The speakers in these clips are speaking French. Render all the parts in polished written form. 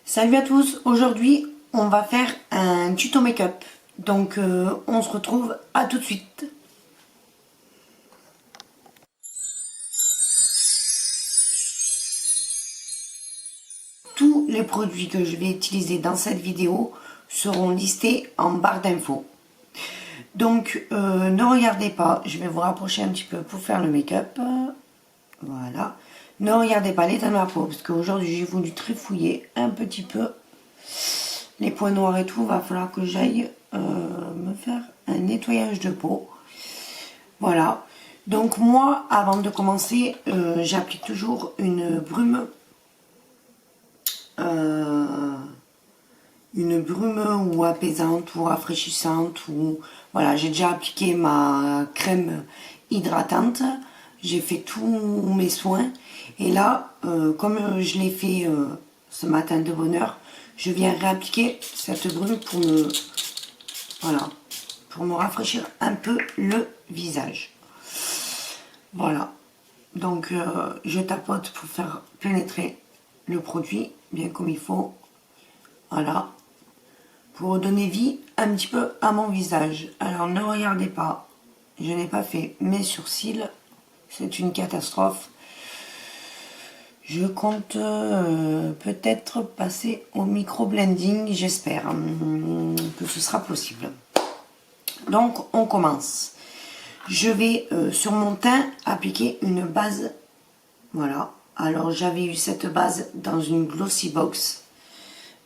Salut à tous, aujourd'hui on va faire un tuto make-up, donc on se retrouve à tout de suite. Tous les produits que je vais utiliser dans cette vidéo seront listés en barre d'infos. Donc ne regardez pas, je vais vous rapprocher un petit peu pour faire le make-up. Voilà. Ne regardez pas l'état de ma peau, parce qu'aujourd'hui j'ai voulu trifouiller un petit peu les points noirs et tout. Va falloir que j'aille me faire un nettoyage de peau. Voilà. Donc moi, avant de commencer, j'applique toujours une brume ou apaisante ou rafraîchissante, ou voilà, j'ai déjà appliqué ma crème hydratante, j'ai fait tous mes soins et là comme je l'ai fait ce matin de bonne heure, je viens réappliquer cette brume pour me, voilà, pour me rafraîchir un peu le visage. Voilà, donc je tapote pour faire pénétrer le produit bien comme il faut. Voilà, pour donner vie un petit peu à mon visage. Alors ne regardez pas, je n'ai pas fait mes sourcils, c'est une catastrophe. Je compte peut-être passer au micro-blending, j'espère que ce sera possible. Donc on commence. Je vais sur mon teint appliquer une base. Voilà, alors j'avais eu cette base dans une Glossy Box.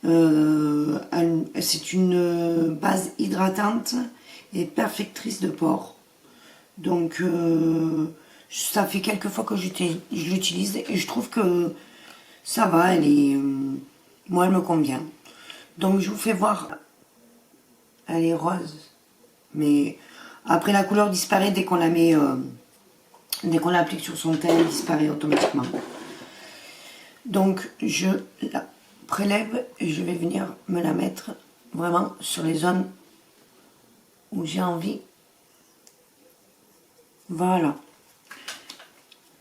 C'est une base hydratante et perfectrice de pores. Donc ça fait quelques fois que je l'utilise et je trouve que ça va, moi elle me convient. Donc je vous fais voir, elle est rose, mais après la couleur disparaît dès qu'on la met, dès qu'on l'applique sur son teint, elle disparaît automatiquement. Donc je la prélève et je vais venir me la mettre vraiment sur les zones où j'ai envie. Voilà.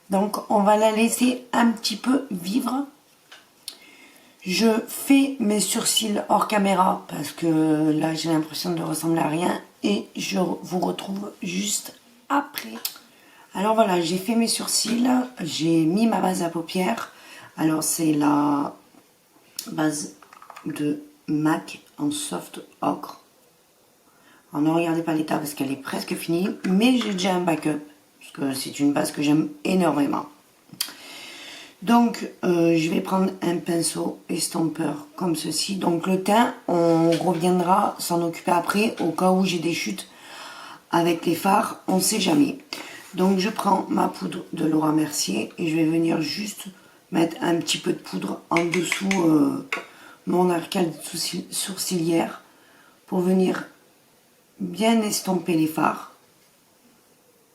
Donc on va la laisser un petit peu vivre. Je fais mes sourcils hors caméra parce que là j'ai l'impression de ressembler à rien et je vous retrouve juste après. Alors voilà, j'ai fait mes sourcils, j'ai mis ma base à paupières. Alors c'est la base de MAC en soft ocre. Alors ne regardez pas l'état parce qu'elle est presque finie, mais j'ai déjà un backup parce que c'est une base que j'aime énormément. Donc je vais prendre un pinceau estompeur comme ceci. Donc le teint, on reviendra s'en occuper après au cas où j'ai des chutes avec les fards, on ne sait jamais. Donc je prends ma poudre de Laura Mercier et je vais venir juste mettre un petit peu de poudre en dessous mon arcade sourcilière pour venir bien estomper les fards.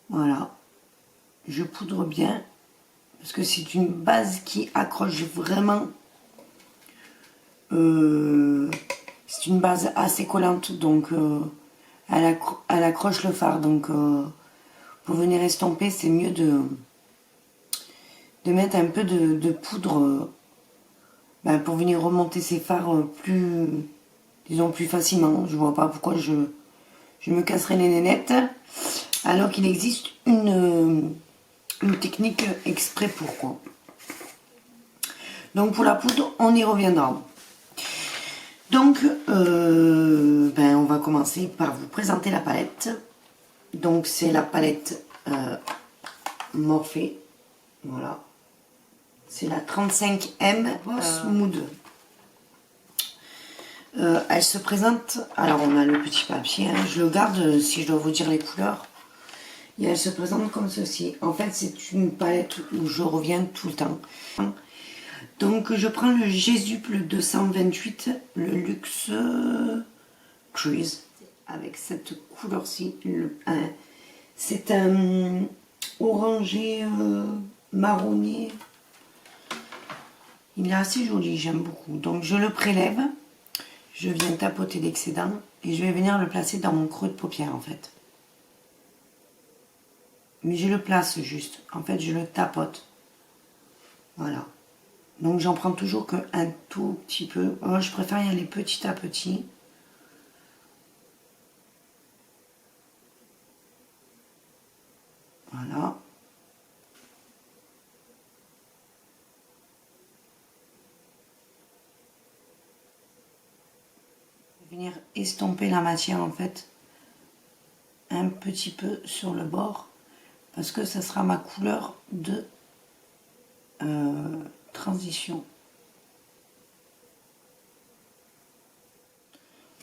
Voilà, je poudre bien parce que c'est une base qui accroche vraiment. C'est une base assez collante, donc elle accroche le fard. Donc pour venir estomper, c'est mieux de mettre un peu de poudre pour venir remonter ses fards plus, disons, plus facilement. Je vois pas pourquoi je me casserai les nénettes alors qu'il existe une technique exprès pour quoi. Donc pour la poudre, on y reviendra. Donc on va commencer par vous présenter la palette. Donc c'est la palette Morphe. Voilà. C'est la 35M Boss Mood. Elle se présente, alors on a le petit papier, hein, je le garde si je dois vous dire les couleurs. Et elle se présente comme ceci. En fait, c'est une palette où je reviens tout le temps. Donc, je prends le Jésuple 228, le Luxe Cruise, avec cette couleur-ci. C'est un orangé marronnier. Il est assez joli, j'aime beaucoup. Donc, je le prélève. Je viens tapoter l'excédent et je vais venir le placer dans mon creux de paupière, en fait. Mais je le place juste. En fait, je le tapote. Voilà. Donc j'en prends toujours qu'un tout petit peu. Moi, je préfère y aller petit à petit. Voilà. Venir estomper la matière en fait un petit peu sur le bord parce que ça sera ma couleur de transition.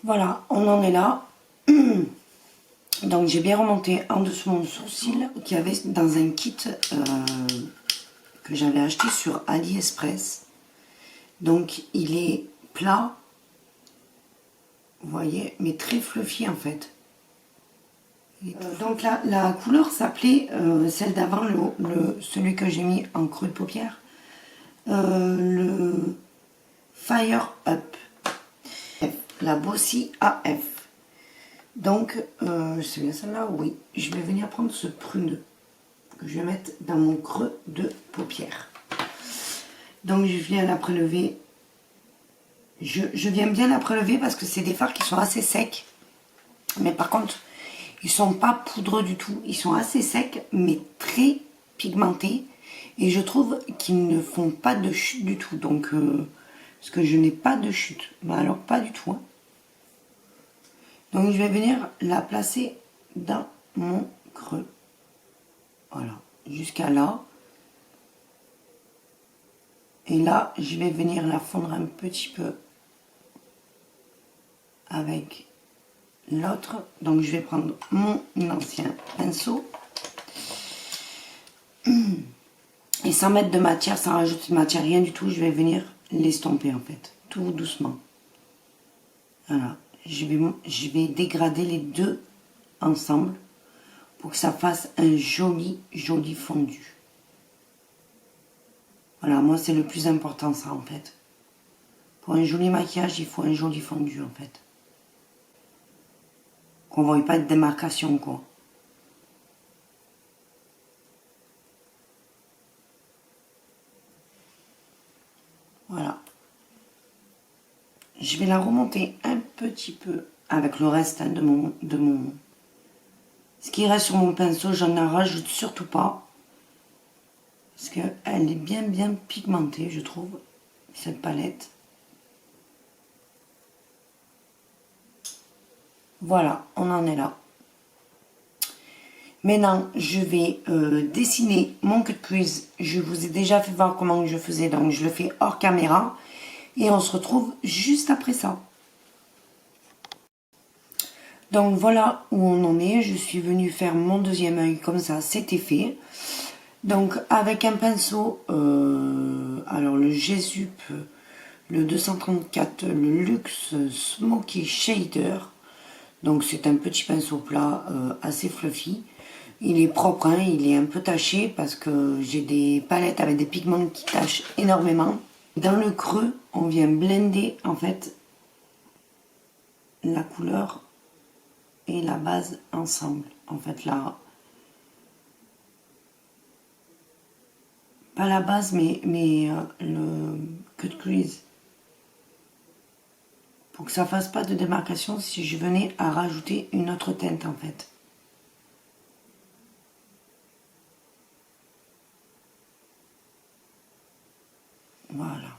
Voilà, on en est là. Donc j'ai bien remonté en dessous mon sourcil qu'il y avait dans un kit que j'avais acheté sur AliExpress. Donc il est plat, vous voyez, mais très fluffy en fait. Donc là, la couleur s'appelait celle d'avant, celui que j'ai mis en creux de paupière, le Fire Up, la Bossy AF. Donc c'est bien celle-là, oui. Je vais venir prendre ce prune que je vais mettre dans mon creux de paupière. Donc je viens la prélever. Je viens bien la prélever parce que c'est des fards qui sont assez secs. Mais par contre, ils sont pas poudreux du tout. Ils sont assez secs, mais très pigmentés. Et je trouve qu'ils ne font pas de chute du tout. Donc, parce que je n'ai pas de chute. Mais alors, pas du tout. Hein. Donc, je vais venir la placer dans mon creux. Voilà. Jusqu'à là. Et là, je vais venir la fondre un petit peu avec l'autre. Donc je vais prendre mon ancien pinceau et sans mettre de matière, sans rajouter de matière, rien du tout, je vais venir l'estomper en fait, tout doucement. Voilà, je vais dégrader les deux ensemble pour que ça fasse un joli fondu. Voilà, moi c'est le plus important ça en fait. Pour un joli maquillage, il faut un joli fondu en fait. Qu'on ne voit pas de démarcation quoi. Voilà. Je vais la remonter un petit peu avec le reste hein, de mon... Ce qui reste sur mon pinceau, j'en rajoute surtout pas. Parce qu'elle est bien pigmentée, je trouve, cette palette. Voilà, on en est là. Maintenant, je vais dessiner mon cut crease. Je vous ai déjà fait voir comment je faisais, donc je le fais hors caméra. Et on se retrouve juste après ça. Donc voilà où on en est. Je suis venue faire mon deuxième œil comme ça, c'était fait. Donc avec un pinceau, alors le G-Sup, le 234, le Luxe Smoky Shader. Donc c'est un petit pinceau plat assez fluffy. Il est propre, hein, il est un peu taché parce que j'ai des palettes avec des pigments qui tachent énormément. Dans le creux, on vient blender en fait la couleur et la base ensemble. En fait là, pas la base mais le cut crease. Pour que ça fasse pas de démarcation si je venais à rajouter une autre teinte en fait. Voilà.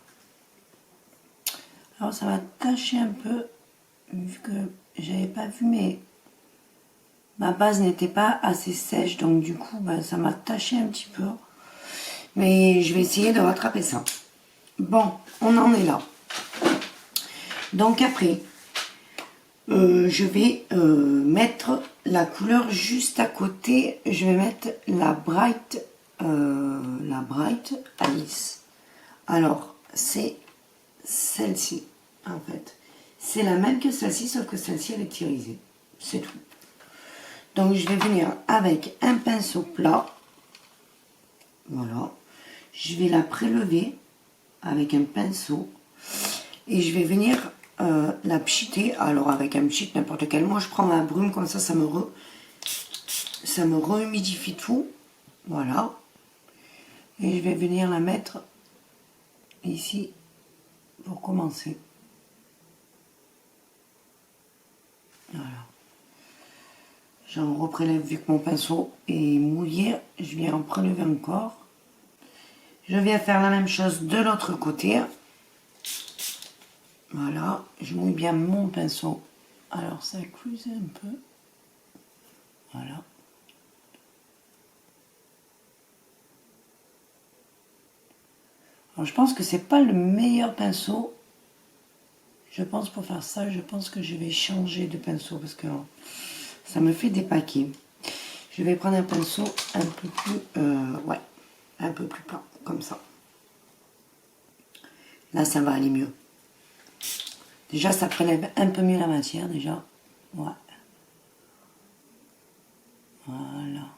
Alors ça va tacher un peu, vu que j'avais pas vu ma base n'était pas assez sèche, donc du coup ben, ça m'a taché un petit peu. Mais je vais essayer de rattraper ça. Bon, on en est là. Donc après, je vais mettre la couleur juste à côté. Je vais mettre la Bright Alice. Alors, c'est celle-ci, en fait. C'est la même que celle-ci, sauf que celle-ci, elle est irisée. C'est tout. Donc, je vais venir avec un pinceau plat. Voilà. Je vais la prélever avec un pinceau. Et je vais venir la pchiter. Alors, avec un pchit, n'importe quel. Moi, je prends ma brume, comme ça, ça me rehumidifie tout. Voilà. Et je vais venir la mettre ici pour commencer. Voilà. J'en reprélève vu que mon pinceau est mouillé. Je viens en prélever encore. Je viens faire la même chose de l'autre côté. Voilà. Je mouille bien mon pinceau. Alors ça écluse un peu. Voilà. Alors je pense que c'est pas le meilleur pinceau. Je pense pour faire ça, je pense que je vais changer de pinceau parce que ça me fait des paquets. Je vais prendre un pinceau un peu plus, ouais, un peu plus plat, comme ça. Là, ça va aller mieux. Déjà, ça prélève un peu mieux la matière, déjà. Ouais. Voilà.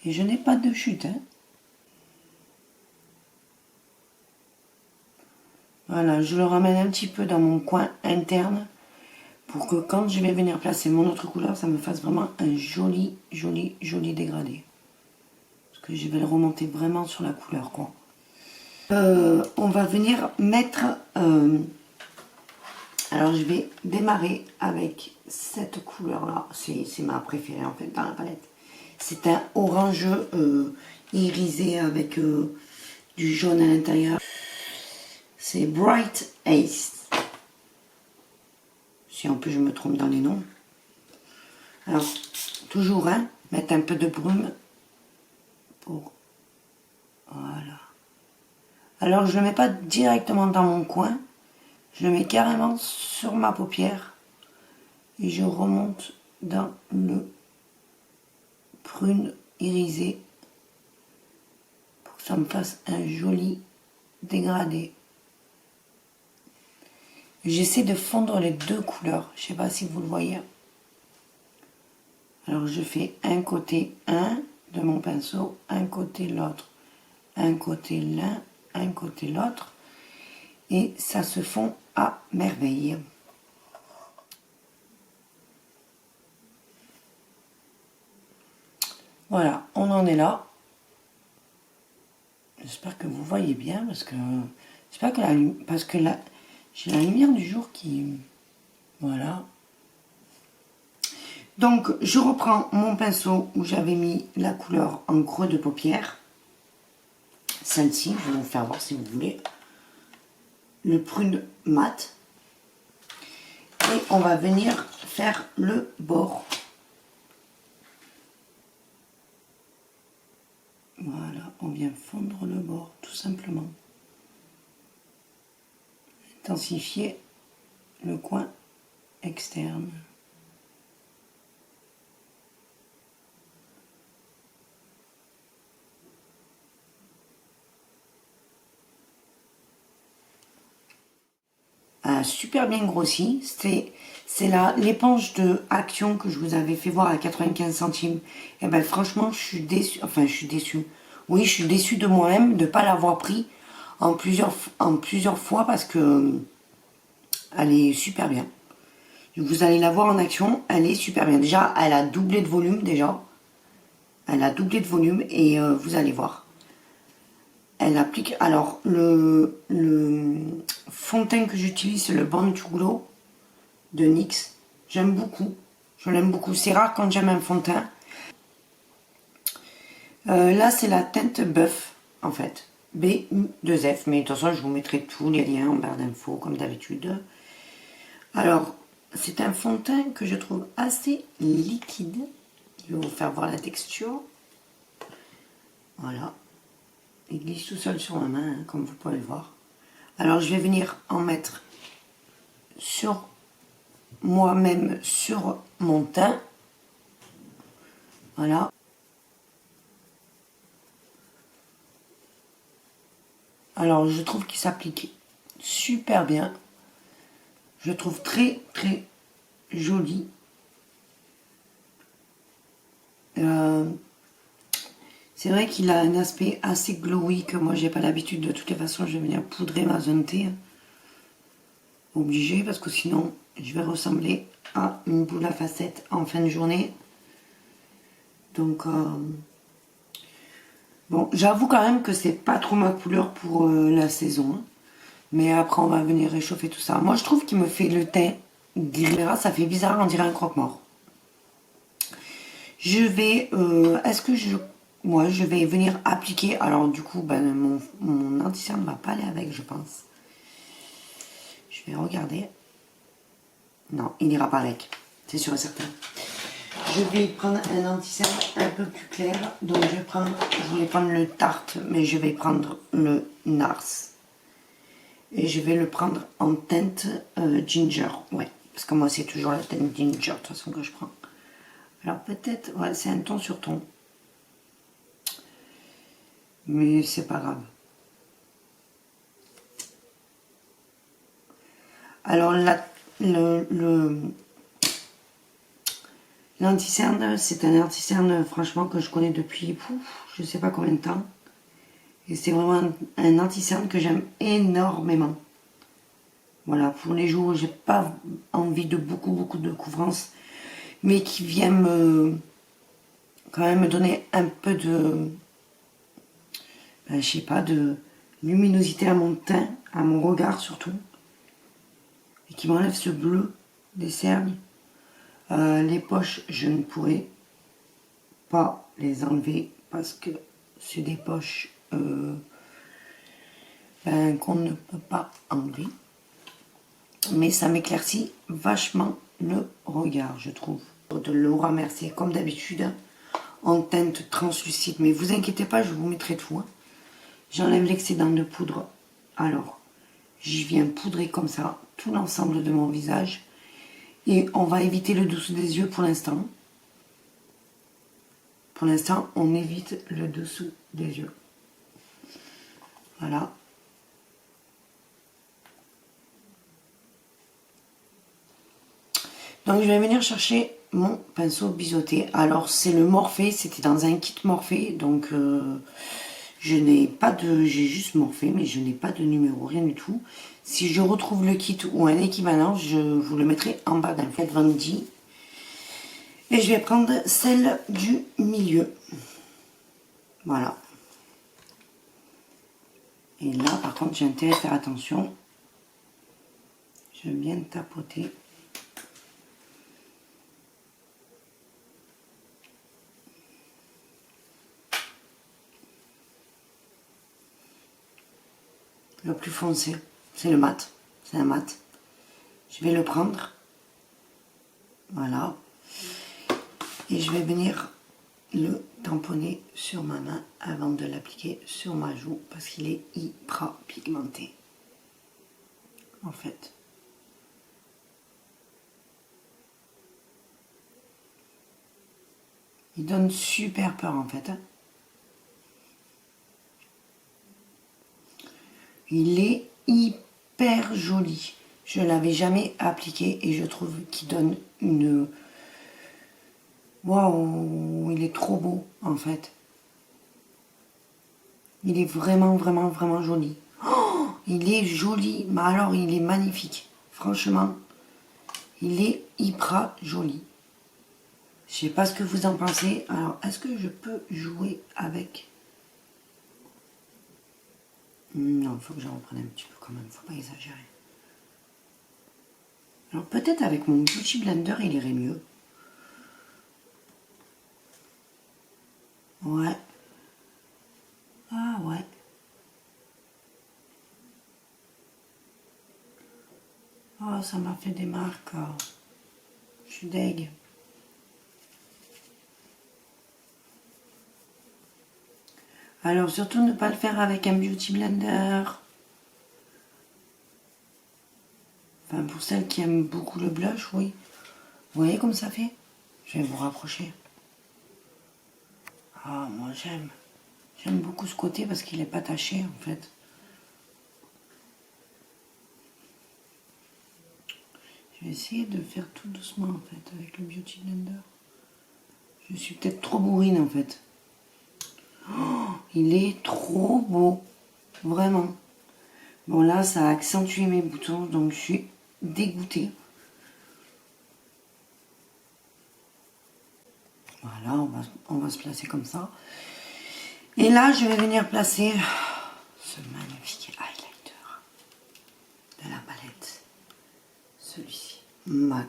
Et je n'ai pas de chute, hein. Voilà, je le ramène un petit peu dans mon coin interne pour que quand je vais venir placer mon autre couleur, ça me fasse vraiment un joli, joli, joli dégradé. Parce que je vais le remonter vraiment sur la couleur, quoi. On va venir mettre... alors, je vais démarrer avec cette couleur-là. C'est ma préférée, en fait, dans la palette. C'est un orange irisé avec du jaune à l'intérieur. C'est Bright Ace. Si en plus je me trompe dans les noms. Alors, toujours, hein, mettre un peu de brume pour... Voilà. Alors, je ne le mets pas directement dans mon coin. Je le mets carrément sur ma paupière. Et je remonte dans le prune irisé. Pour que ça me fasse un joli dégradé. J'essaie de fondre les deux couleurs. Je ne sais pas si vous le voyez. Alors je fais un côté de mon pinceau, un côté l'autre, un côté l'un, un côté l'autre. Et ça se fond à merveille. Voilà, on en est là. J'espère que vous voyez bien parce que j'espère que j'ai la lumière du jour qui... Voilà. Donc, je reprends mon pinceau où j'avais mis la couleur en creux de paupière. Celle-ci, je vais vous faire voir si vous voulez. Le prune mat. Et on va venir faire le bord. Voilà, on vient fondre le bord, tout simplement. Intensifier le coin externe. Super bien grossi. C'est l'éponge de Action que je vous avais fait voir à 95 centimes. Et ben franchement, je suis déçue. Enfin, je suis déçue. Oui, je suis déçue de moi-même de ne pas l'avoir pris en plusieurs fois parce que elle est super bien. Vous allez la voir en action, elle est super bien. Déjà, elle a doublé de volume déjà. Elle a doublé de volume et vous allez voir. Elle applique... Alors, le fond de teint que j'utilise, c'est le Born to Glow de NYX. J'aime beaucoup. Je l'aime beaucoup. C'est rare quand j'aime un fond de teint. Là, c'est la teinte Buff, en fait. B-U-2-F. Mais de toute façon, je vous mettrai tous les liens en barre d'infos, comme d'habitude. Alors, c'est un fond de teint que je trouve assez liquide. Je vais vous faire voir la texture. Voilà. Il glisse tout seul sur ma main, hein, comme vous pouvez le voir. Alors, je vais venir en mettre sur moi-même, sur mon teint. Voilà. Alors, je trouve qu'il s'applique super bien. Je trouve très, très joli. C'est vrai qu'il a un aspect assez glowy que moi j'ai pas l'habitude. De toutes les façons, je vais venir poudrer ma zone T. Obligé parce que sinon je vais ressembler à une boule à facettes en fin de journée. Donc, bon, j'avoue quand même que c'est pas trop ma couleur pour la saison. Hein. Mais après, on va venir réchauffer tout ça. Moi, je trouve qu'il me fait le teint gris. Ça fait bizarre, on dirait un croque-mort. Je vais... Est-ce que je... Moi, je vais venir appliquer... Alors, du coup, ben, mon anti-cerne ne va pas aller avec, je pense. Je vais regarder. Non, il n'ira pas avec. C'est sûr et certain. Je vais prendre un anti-cerne un peu plus clair. Donc, je voulais prendre le Tarte, mais je vais prendre le Nars. Et je vais le prendre en teinte ginger. Ouais, parce que moi, c'est toujours la teinte ginger, de toute façon, que je prends. Alors, peut-être... Ouais, c'est un ton sur ton. Mais c'est pas grave. Alors, l'anti-cerne, c'est un anti-cerne, franchement, que je connais depuis, je sais pas combien de temps. Et c'est vraiment un anti-cerne que j'aime énormément. Voilà, pour les jours où j'ai pas envie de beaucoup de couvrance, mais qui vient quand même me donner un peu de, je sais pas, de luminosité à mon teint, à mon regard surtout. Et qui m'enlève ce bleu des cernes. Les poches, je ne pourrais pas les enlever parce que c'est des poches qu'on ne peut pas enlever. Mais ça m'éclaircit vachement le regard, je trouve. De Laura Mercier, comme d'habitude, en teinte translucide. Mais vous inquiétez pas, je vous mettrai tout. Hein. J'enlève l'excédent de poudre. Alors, j'y viens poudrer comme ça tout l'ensemble de mon visage. Et on va éviter le dessous des yeux pour l'instant. Pour l'instant, on évite le dessous des yeux. Voilà. Donc, je vais venir chercher mon pinceau biseauté. Alors, c'est le Morphe. C'était dans un kit Morphe. Donc, je n'ai pas de... J'ai juste Morphe, mais je n'ai pas de numéro, rien du tout. Si je retrouve le kit ou un équivalent, je vous le mettrai en bas d'un fait Vendy. Et je vais prendre celle du milieu. Voilà. Et là, par contre, j'ai intérêt à faire attention. Je vais bien tapoter. Le plus foncé, c'est le mat. C'est un mat. Je vais le prendre. Voilà. Et je vais venir le tamponner sur ma main avant de l'appliquer sur ma joue parce qu'il est hyper pigmenté. En fait. Il donne super peur en fait. Il est hyper joli. Je ne l'avais jamais appliqué et je trouve qu'il donne une... Waouh, il est trop beau en fait. Il est vraiment joli. Oh, il est joli, mais alors il est magnifique. Franchement, il est hyper joli. Je sais pas ce que vous en pensez. Alors, est-ce que je peux jouer avec... Non, il faut que j'en reprenne un petit peu quand même. Faut pas exagérer. Alors, peut-être avec mon Beauty Blender, il irait mieux. Ouais. Ah ouais. Oh, ça m'a fait des marques. Je suis deg. Alors, surtout ne pas le faire avec un Beauty Blender. Enfin, pour celles qui aiment beaucoup le blush, oui. Vous voyez comme ça fait? Je vais vous rapprocher. Ah, moi j'aime. J'aime beaucoup ce côté parce qu'il n'est pas taché en fait. Je vais essayer de faire tout doucement en fait avec le Beauty Blender. Je suis peut-être trop bourrine en fait. Oh, il est trop beau. Vraiment. Bon là, ça a accentué mes boutons donc je suis dégoûtée. Voilà, on va se placer comme ça. Et là, je vais venir placer ce magnifique highlighter de la palette. Celui-ci.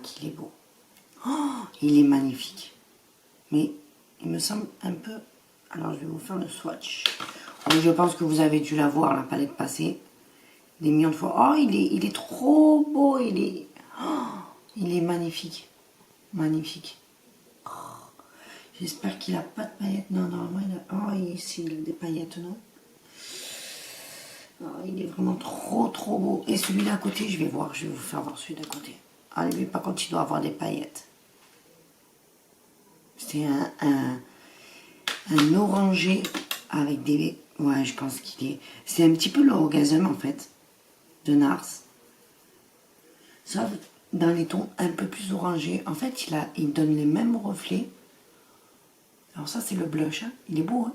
Qu'il est beau. Oh, il est magnifique. Mais il me semble un peu... Alors, je vais vous faire le swatch. Oui, je pense que vous avez dû la voir, la palette passée. Des millions de fois. Oh, il est trop beau. Il est magnifique. Magnifique. J'espère qu'il n'a pas de paillettes. Non, normalement, il a... Oh, ici, il a des paillettes, non? Oh, il est vraiment trop beau. Et celui d'à côté, je vais voir. Je vais vous faire voir celui d'à côté. Allez, mais par contre, il doit avoir des paillettes. C'est un orangé avec des... Ouais, je pense qu'il est... C'est un petit peu l'orgasme, en fait, de Nars. Sauf dans les tons un peu plus orangés. En fait, il donne les mêmes reflets. Alors ça, c'est le blush. Hein. Il est beau, hein.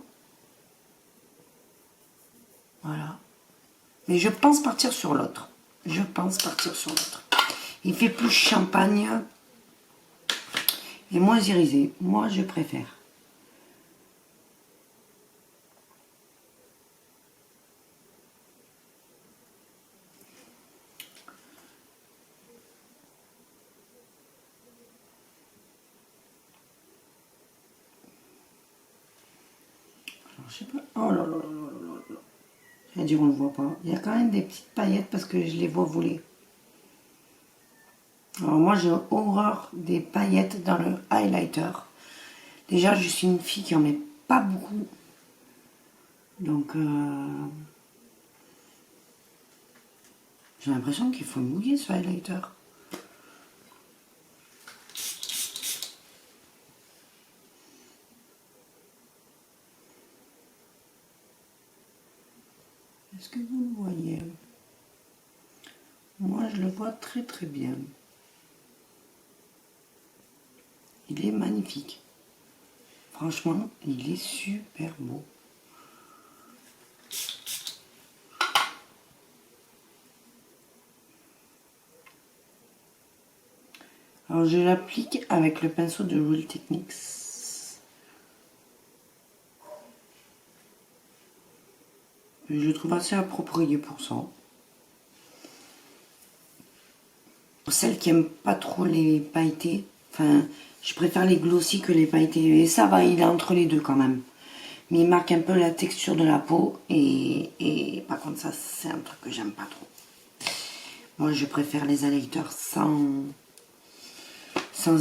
Voilà. Mais je pense partir sur l'autre. Je pense partir sur l'autre. Il fait plus champagne et moins irisé. Moi, je préfère. Alors, je sais pas. Oh là là là là là là. Je vais dire, on ne le voit pas. Il y a quand même des petites paillettes parce que je les vois voler. Alors moi, j'ai horreur des paillettes dans le highlighter. Déjà, je suis une fille qui en met pas beaucoup. Donc, j'ai l'impression qu'il faut mouiller ce highlighter. Est-ce que vous le voyez? Moi, je le vois très bien. Il est magnifique. Franchement, il est super beau. Alors, je l'applique avec le pinceau de Real Techniques. Je trouve assez approprié pour ça. Pour celles qui n'aiment pas trop les pailletés, enfin, je préfère les glossy que les pailletés. Et ça va, il est entre les deux quand même. Mais il marque un peu la texture de la peau. Et par contre, ça, c'est un truc que j'aime pas trop. Moi, je préfère les highlighters sans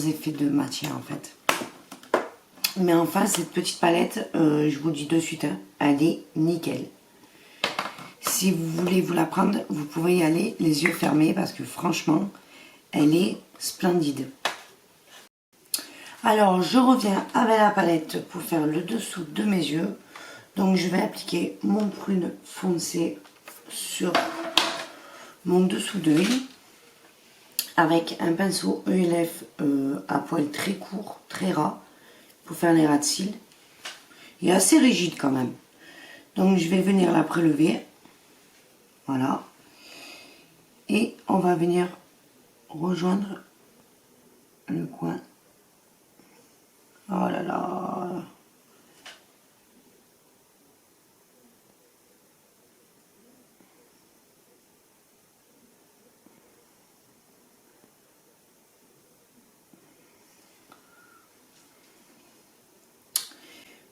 effet de matière, en fait. Mais enfin, cette petite palette, je vous le dis de suite, hein, elle est nickel. Si vous voulez vous la prendre, vous pouvez y aller les yeux fermés parce que franchement, elle est splendide. Alors, je reviens avec la palette pour faire le dessous de mes yeux. Donc, je vais appliquer mon prune foncé sur mon dessous d'œil avec un pinceau ELF à poil très court, très ras, pour faire les ras de cils. Il est assez rigide quand même. Donc, je vais venir la prélever. Voilà. Et on va venir rejoindre le coin. Oh là là.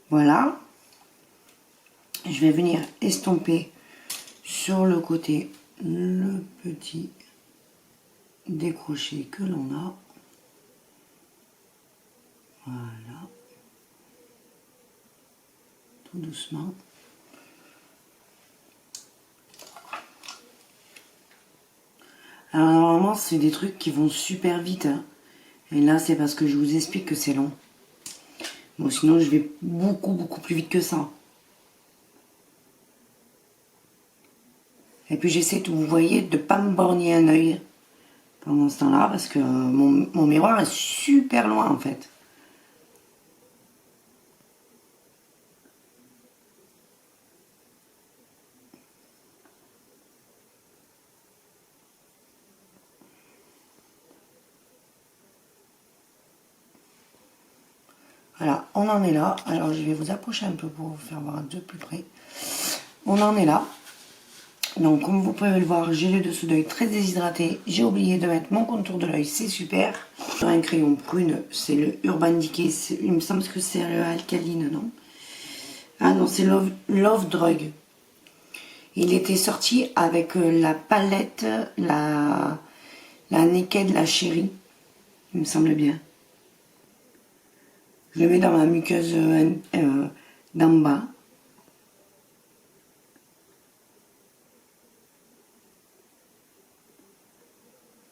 Voilà. Je vais venir estomper sur le côté le petit décroché que l'on a. Voilà. Tout doucement. Alors normalement c'est des trucs qui vont super vite. Hein. Et là c'est parce que je vous explique que c'est long. Bon sinon je vais beaucoup plus vite que ça. Et puis j'essaie, vous voyez, de ne pas me borgner un œil pendant ce temps-là parce que mon miroir est super loin en fait. Voilà, on en est là. Alors, je vais vous approcher un peu pour vous faire voir de plus près. On en est là. Donc, comme vous pouvez le voir, j'ai le dessous d'œil très déshydraté. J'ai oublié de mettre mon contour de l'œil, c'est super. Sur un crayon prune, c'est le Urban Decay. Il me semble que c'est le Alcaline, non? Ah non, c'est Love Drug. Il était sorti avec la palette, la Naked, la chérie. Il me semble bien. Je le mets dans ma muqueuse d'en bas.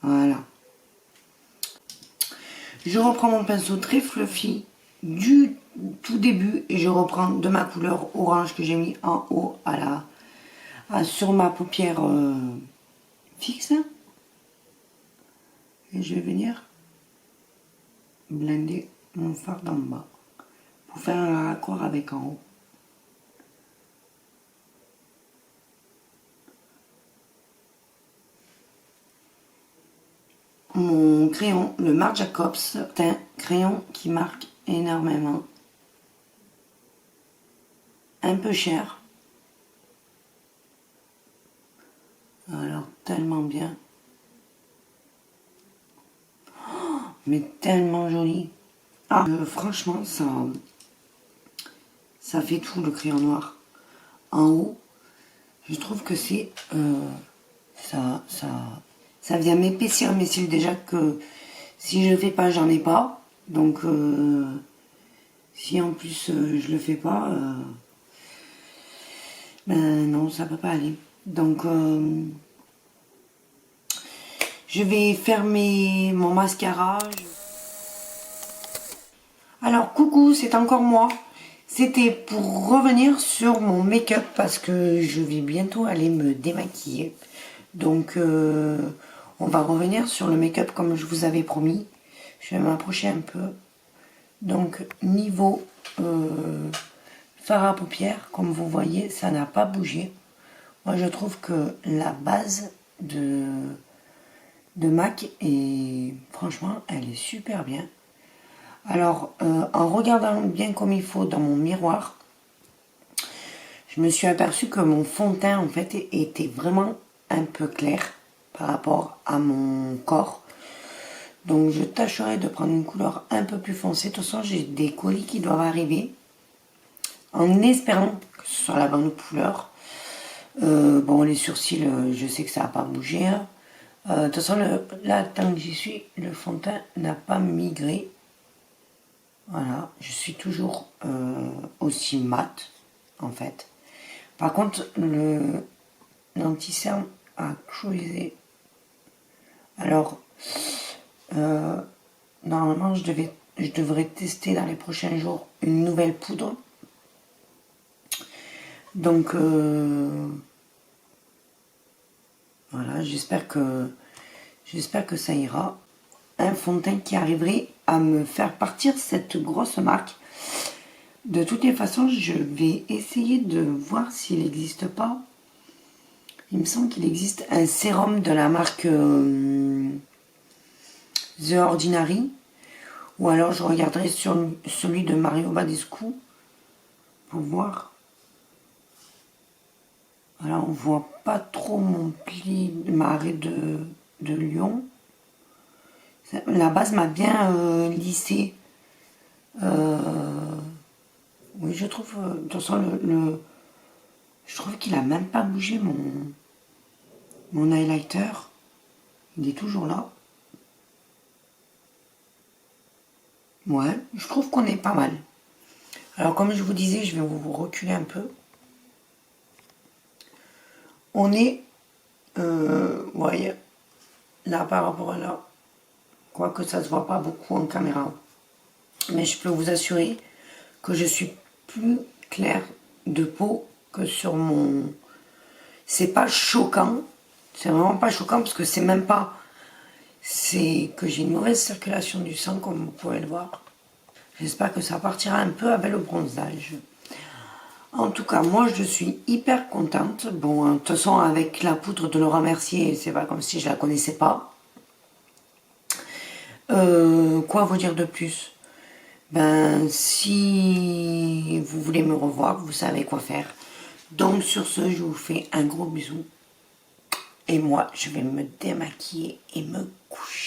Voilà. Je reprends mon pinceau très fluffy du tout début et je reprends de ma couleur orange que j'ai mis en haut sur ma paupière fixe. Et je vais venir blender mon fard d'en bas pour faire un raccord avec en haut. Mon crayon, le Marc Jacobs, c'est un crayon qui marque énormément. Un peu cher. Alors, tellement bien. Oh, mais tellement joli. Ah, franchement, ça fait tout le crayon noir. En haut, je trouve que c'est... ça vient m'épaissir mes cils déjà que si je le fais pas, j'en ai pas. Donc, si en plus je le fais pas, ben non, ça peut pas aller. Donc, je vais fermer mon mascara. Alors, coucou, c'est encore moi. C'était pour revenir sur mon make-up parce que je vais bientôt aller me démaquiller. Donc, on va revenir sur le make-up comme je vous avais promis. Je vais m'approcher un peu. Donc, niveau fard à paupières, comme vous voyez, ça n'a pas bougé. Moi, je trouve que la base de MAC est, franchement, elle est super bien. Alors, en regardant bien comme il faut dans mon miroir, je me suis aperçue que mon fond de teint, en fait, était vraiment un peu clair par rapport à mon corps. Donc, je tâcherai de prendre une couleur un peu plus foncée. De toute façon, j'ai des colis qui doivent arriver en espérant que ce soit la bonne couleur. Bon, les sourcils, je sais que ça n'a pas bougé. Hein. De toute façon, là, tant que j'y suis, le fond de teint n'a pas migré. Voilà, je suis toujours aussi mat, en fait. Par contre, l'anti-cerne a cruisé. Alors, normalement, je devrais tester dans les prochains jours une nouvelle poudre. Donc, voilà, j'espère que ça ira. Un fond de teint qui arriverait à me faire partir cette grosse marque. De toutes les façons, je vais essayer de voir s'il n'existe pas. Il me semble qu'il existe un sérum de la marque The Ordinary. Ou alors je regarderai sur celui de Mario Badescu pour voir. Alors on voit pas trop mon pli, ma arrêt de Lyon. La base m'a bien lissé. Oui, je trouve, de toute façon, je trouve qu'il a même pas bougé mon highlighter. Il est toujours là. Ouais, je trouve qu'on est pas mal. Alors, comme je vous disais, je vais vous reculer un peu. On est, voyez, là par rapport à là, quoique ça se voit pas beaucoup en caméra. Mais je peux vous assurer que je suis plus claire de peau que sur mon... C'est pas choquant, c'est vraiment pas choquant parce que c'est même pas... C'est que j'ai une mauvaise circulation du sang comme vous pouvez le voir. J'espère que ça partira un peu avec le bronzage. En tout cas, moi je suis hyper contente. Bon, de toute façon avec la poudre de Laura Mercier, c'est pas comme si je la connaissais pas. Quoi vous dire de plus? Ben, si vous voulez me revoir, vous savez quoi faire. Donc sur ce, je vous fais un gros bisou. Et moi, je vais me démaquiller et me coucher.